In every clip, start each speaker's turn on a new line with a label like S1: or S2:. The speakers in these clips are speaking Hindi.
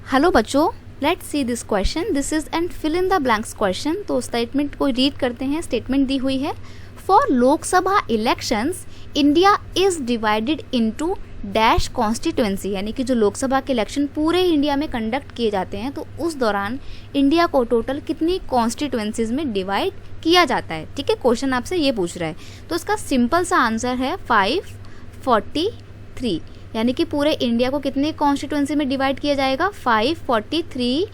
S1: हेलो बच्चों, let's see this question. This is and fill in the blanks question. तो स्टेटमेंट को रीड करते हैं. स्टेटमेंट दी हुई है, for Lok Sabha elections India is divided into dash constituency. यानी कि जो लोकसभा के इलेक्शन पूरे इंडिया में कंडक्ट किए जाते हैं तो उस दौरान इंडिया को टोटल कितनी कॉन्स्टिट्यूएंसीज में डिवाइड किया जाता है. ठीक है, क्वेश्चन आपसे ये पूछ रहा है. तो इसका सिंपल सा आंसर है 543. यानी कि पूरे इंडिया को कितने कॉन्स्टिट्यूएंसी में डिवाइड किया जाएगा? 543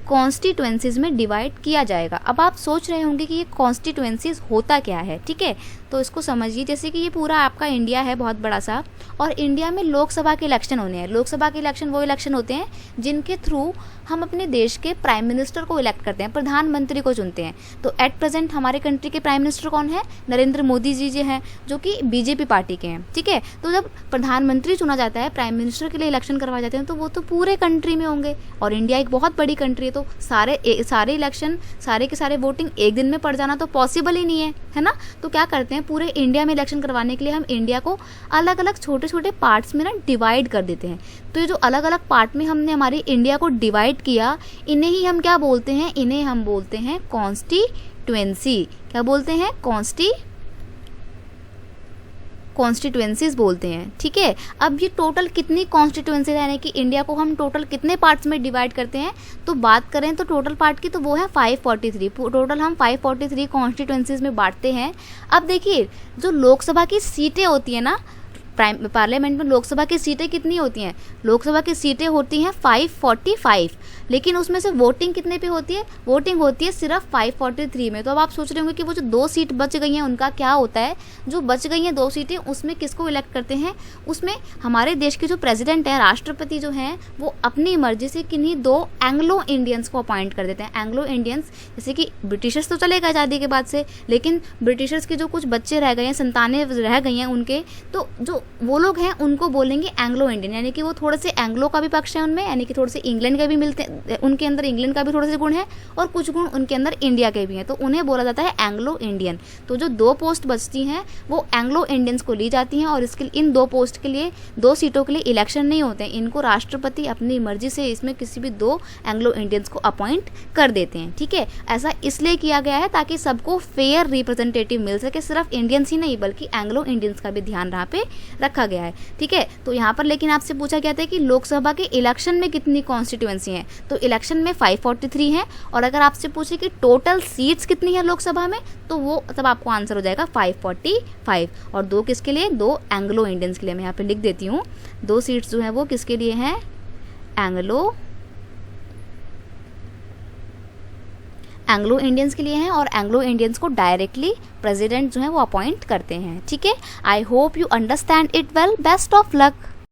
S1: कॉन्स्टिट्यूएंसीज में डिवाइड किया जाएगा. अब आप सोच रहे होंगे कि ये कॉन्स्टिट्यूएंसीज होता क्या है. ठीक है, तो इसको समझिए. जैसे कि ये पूरा आपका इंडिया है बहुत बड़ा सा, और इंडिया में लोकसभा के इलेक्शन होने हैं. लोकसभा के इलेक्शन वो इलेक्शन होते हैं जिनके थ्रू हम अपने देश के प्राइम मिनिस्टर को इलेक्ट करते हैं, प्रधानमंत्री को चुनते हैं. तो एट प्रेजेंट हमारे कंट्री के प्राइम मिनिस्टर कौन है? नरेंद्र मोदी जी हैं, जो कि बीजेपी पार्टी के हैं. ठीक है, तो जब प्रधानमंत्री चुना जाता है, प्राइम मिनिस्टर के लिए इलेक्शन करवाए जाते हैं, तो वो तो पूरे कंट्री में होंगे. और इंडिया एक बहुत बड़ी कंट्री है, तो सारे इलेक्शन, सारे के सारे वोटिंग एक दिन में पड़ जाना तो पॉसिबल ही नहीं है ना. तो क्या करते हैं, पूरे इंडिया में इलेक्शन करवाने के लिए हम इंडिया को अलग अलग छोटे छोटे पार्ट्स में ना डिवाइड कर देते हैं. तो ये जो अलग अलग पार्ट में हमने हमारी इंडिया को डिवाइड किया, इन्हें ही हम क्या बोलते हैं? इन्हें हम बोलते हैं कॉन्स्टिट्यूएंसी. क्या बोलते हैं? कॉन्स्टिट्यूएंसीज बोलते हैं. ठीक है, अब ये टोटल कितनी कॉन्स्टिट्यूएंसीज, यानी कि इंडिया को हम टोटल कितने पार्ट्स में डिवाइड करते हैं? तो बात करें तो टोटल पार्ट की, तो वो है 543. टोटल हम 543 कॉन्स्टिट्यूएंसीज में बांटते हैं. अब देखिए, जो लोकसभा की सीटें होती है ना, पार्लियामेंट में लोकसभा की सीटें कितनी होती हैं? लोकसभा की सीटें होती हैं 545, लेकिन उसमें से वोटिंग कितने पे होती है? वोटिंग होती है सिर्फ 543 में. तो अब आप सोच रहे होंगे कि वो जो 2 सीट बच गई हैं उनका क्या होता है? जो बच गई हैं 2 सीटें, उसमें किसको इलेक्ट करते हैं? उसमें हमारे देश के जो प्रेसिडेंट हैं, राष्ट्रपति जो हैं, वो अपनी मर्जी से किन्हीं 2 एंग्लो इंडियंस को अपॉइंट कर देते हैं. एंग्लो इंडियंस, जैसे कि ब्रिटिशर्स तो चले गए आज़ादी के बाद से, लेकिन ब्रिटिशर्स के जो कुछ बच्चे रह गए हैं, संतानें रह गई हैं उनके, तो जो वो लोग हैं उनको बोलेंगे एंग्लो इंडियन. यानी कि वो थोड़े से एंग्लो का भी पक्ष है उनमें, यानी कि थोड़े से इंग्लैंड के भी मिलते हैं, उनके अंदर इंग्लैंड का भी थोड़े से गुण है, और कुछ गुण उनके अंदर इंडिया के भी हैं, तो उन्हें बोला जाता है एंग्लो इंडियन. तो जो 2 पोस्ट बचती हैं वो एंग्लो इंडियंस को ली जाती हैं, और इसके इन 2 पोस्ट के लिए, 2 सीटों के लिए इलेक्शन नहीं होते हैं. इनको राष्ट्रपति अपनी मर्जी से इसमें किसी भी 2 एंग्लो इंडियंस को अपॉइंट कर देते हैं. ठीक है, ऐसा इसलिए किया गया है ताकि सबको फेयर रिप्रेजेंटेटिव मिल सके. सिर्फ इंडियंस ही नहीं बल्कि एंग्लो इंडियंस का भी ध्यान यहाँ पे रखा गया है. ठीक है, तो यहाँ पर लेकिन आपसे पूछा गया था कि लोकसभा के इलेक्शन में कितनी कॉन्स्टिट्यूएंसी हैं, तो इलेक्शन में 543 हैं. और अगर आपसे पूछे कि टोटल सीट्स कितनी है लोकसभा में, तो वो तब आपको आंसर हो जाएगा 545. और 2 किसके लिए? 2 एंग्लो इंडियंस के लिए. मैं यहाँ पे लिख देती हूँ, 2 सीट्स जो है वो किसके लिए हैं? एंग्लो इंडियंस के लिए हैं, और एंग्लो इंडियंस को डायरेक्टली प्रेसिडेंट जो है वो अपॉइंट करते हैं. ठीक है, I hope you understand it well. Best of luck.